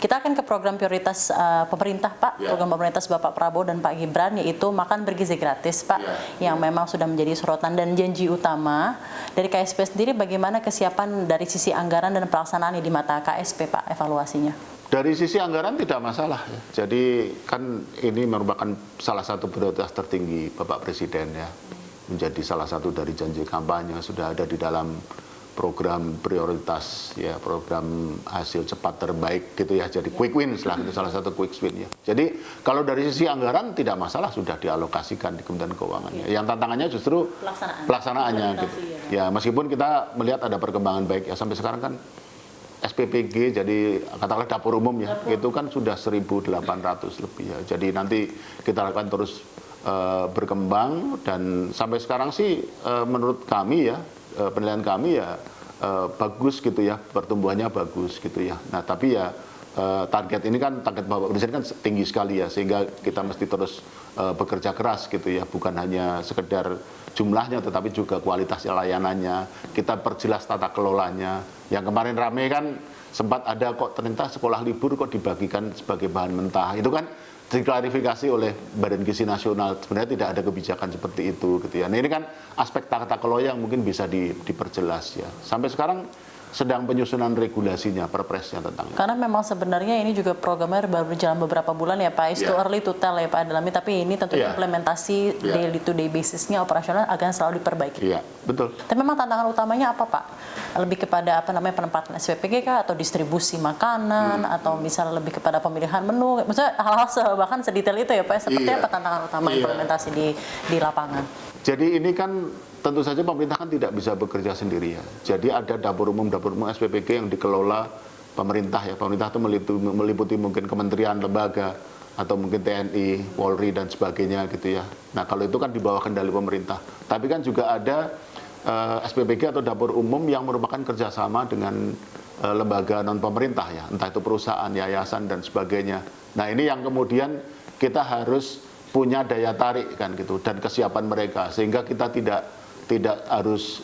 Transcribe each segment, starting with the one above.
Kita akan ke program prioritas pemerintah, Pak. Program prioritas Bapak Prabowo dan Pak Gibran, yaitu makan bergizi gratis, Pak, yang memang sudah menjadi sorotan dan janji utama dari KSP sendiri. Bagaimana kesiapan dari sisi anggaran dan pelaksanaan di mata KSP, Pak, evaluasinya? Dari sisi anggaran tidak masalah ya. Jadi kan ini merupakan salah satu prioritas tertinggi Bapak Presiden ya. Menjadi salah satu dari janji kampanye, sudah ada di dalam program prioritas ya, program hasil cepat terbaik gitu ya. Jadi quick wins lah, itu salah satu quick win ya. Jadi kalau dari sisi anggaran tidak masalah, sudah dialokasikan di Kementerian Keuangan ya. Yang tantangannya justru pelaksanaannya gitu. Ya, meskipun kita melihat ada perkembangan baik ya, sampai sekarang kan SPPG, jadi katakanlah dapur umum ya, itu kan sudah 1.800 lebih ya. Jadi nanti kita akan terus berkembang, dan sampai sekarang sih menurut kami ya, penilaian kami ya bagus gitu ya, pertumbuhannya bagus gitu ya. Nah tapi ya target ini kan, target Bapak Presiden kan tinggi sekali ya, sehingga kita mesti terus bekerja keras gitu ya, bukan hanya sekedar jumlahnya tetapi juga kualitas layanannya, kita perjelas tata kelolanya. Yang kemarin rame kan sempat ada kok ternyata sekolah libur kok dibagikan sebagai bahan mentah, itu kan diklarifikasi oleh Badan Gizi Nasional, sebenarnya tidak ada kebijakan seperti itu gitu ya. Nah ini kan aspek tata kelola yang mungkin bisa diperjelas ya. Sampai sekarang sedang penyusunan regulasinya, perpresnya tentang itu. Karena memang sebenarnya ini juga programnya baru berjalan beberapa bulan ya Pak, it's too early to tell ya Pak dalamnya, tapi ini tentunya implementasi daily to day basisnya, operasional akan selalu diperbaiki. Iya, betul. Tapi memang tantangan utamanya apa Pak? Lebih kepada apa namanya, penempatan SPPG kah, atau distribusi makanan, atau misalnya lebih kepada pemilihan menu, maksudnya hal-hal bahkan sedetail itu ya Pak, seperti apa tantangan utama implementasi di lapangan? Jadi ini kan tentu saja pemerintah kan tidak bisa bekerja sendiri ya. Jadi ada dapur umum SPPG yang dikelola pemerintah ya. Pemerintah itu meliputi mungkin kementerian, lembaga, atau mungkin TNI, Polri dan sebagainya gitu ya. Nah kalau itu kan di bawah kendali pemerintah. Tapi kan juga ada SPPG atau dapur umum yang merupakan kerjasama dengan lembaga non pemerintah ya, entah itu perusahaan, yayasan dan sebagainya. Nah ini yang kemudian kita harus punya daya tarik kan gitu, dan kesiapan mereka, sehingga kita tidak harus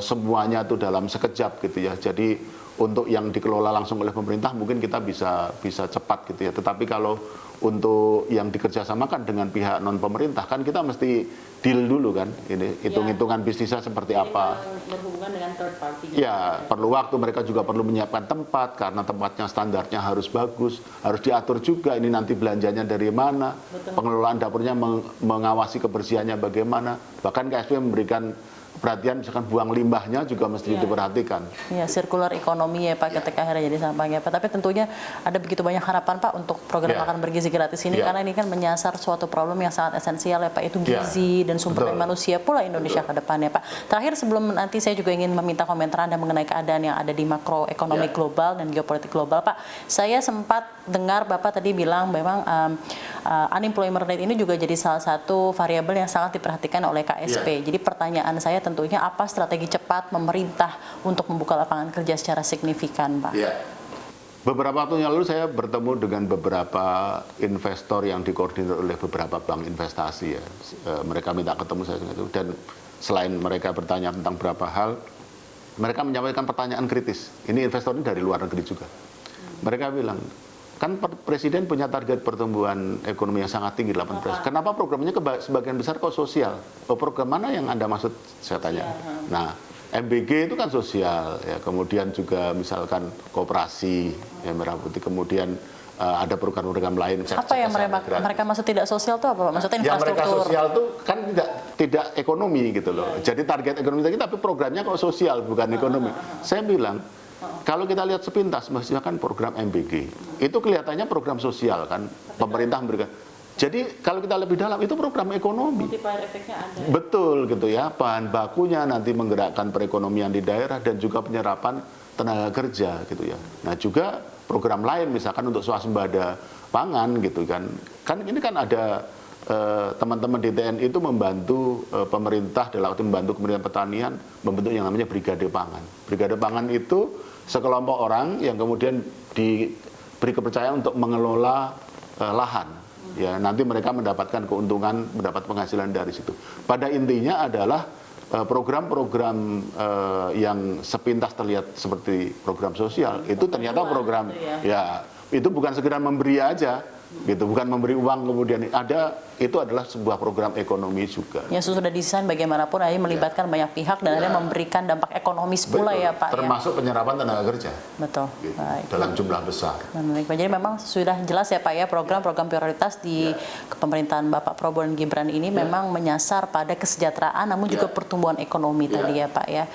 semuanya tuh dalam sekejap gitu ya. Jadi untuk yang dikelola langsung oleh pemerintah mungkin kita bisa cepat gitu ya. Tetapi kalau untuk yang dikerjasamakan dengan pihak non pemerintah kan kita mesti deal dulu kan, ini hitung-hitungan bisnisnya seperti apa. Berhubungan dengan third party. Ya, perlu waktu, mereka juga perlu menyiapkan tempat karena tempatnya standarnya harus bagus, harus diatur juga ini nanti belanjanya dari mana, pengelolaan dapurnya mengawasi kebersihannya bagaimana, bahkan KSP memberikan perhatian misalkan buang limbahnya juga mesti diperhatikan. Ya, sirkular ekonomi ya Pak, ketika akhirnya jadi sampahnya Pak. Tapi tentunya ada begitu banyak harapan Pak untuk program makan bergizi gratis ini, karena ini kan menyasar suatu problem yang sangat esensial ya Pak, itu gizi dan sumber daya manusia pula Indonesia ke depannya Pak. Terakhir sebelum nanti saya juga ingin meminta komentar Anda mengenai keadaan yang ada di makroekonomi global dan geopolitik global Pak. Saya sempat dengar Bapak tadi bilang memang unemployment rate ini juga jadi salah satu variabel yang sangat diperhatikan oleh KSP. Jadi pertanyaan saya tentunya apa strategi cepat pemerintah untuk membuka lapangan kerja secara signifikan, Pak? Ya. Beberapa waktu yang lalu saya bertemu dengan beberapa investor yang dikoordinir oleh beberapa bank investasi ya. Mereka minta ketemu saya itu, dan selain mereka bertanya tentang beberapa hal, mereka menyampaikan pertanyaan kritis. Ini investor ini dari luar negeri juga. Mereka bilang, kan Presiden punya target pertumbuhan ekonomi yang sangat tinggi 8%. Kenapa programnya sebagian besar kok sosial? Program mana yang Anda maksud? Saya tanya. Nah, MBG itu kan sosial, ya. Kemudian juga misalkan koperasi, ya, Merah Putih. Kemudian ada program-program lain. Apa yang mereka maksud tidak sosial itu apa? Maksudnya infrastruktur? Yang mereka sosial itu kan tidak ekonomi gitu loh. Jadi target ekonomi kita, tapi programnya kok sosial bukan ekonomi. Saya bilang, kalau kita lihat sepintas, misalkan program MBG, itu kelihatannya program sosial kan, pemerintah memberikan. Jadi kalau kita lebih dalam, itu program ekonomi. Multiplier efeknya ada. Betul gitu ya, bahan bakunya nanti menggerakkan perekonomian di daerah dan juga penyerapan tenaga kerja gitu ya. Nah juga program lain misalkan untuk swasembada pangan gitu kan. Kan ini kan ada teman-teman di TNI itu membantu pemerintah dalam arti membantu Kementerian Pertanian membentuk yang namanya Brigade Pangan. Brigade Pangan itu sekelompok orang yang kemudian diberi kepercayaan untuk mengelola lahan. Ya, nanti mereka mendapatkan keuntungan, mendapat penghasilan dari situ. Pada intinya adalah program-program yang sepintas terlihat seperti program sosial itu ternyata program Itu bukan sekedar memberi aja, gitu, bukan memberi uang kemudian itu adalah sebuah program ekonomi juga. Ya sudah desain bagaimanapun akhirnya melibatkan banyak pihak dan akhirnya memberikan dampak ekonomis pula ya Pak. Termasuk penyerapan tenaga kerja. Betul. Gitu, Baik. dalam jumlah besar. Menarik. Jadi memang sudah jelas ya Pak ya program-program prioritas di kepemerintahan Bapak Prabowo dan Gibran ini memang menyasar pada kesejahteraan namun juga pertumbuhan ekonomi tadi ya Pak ya.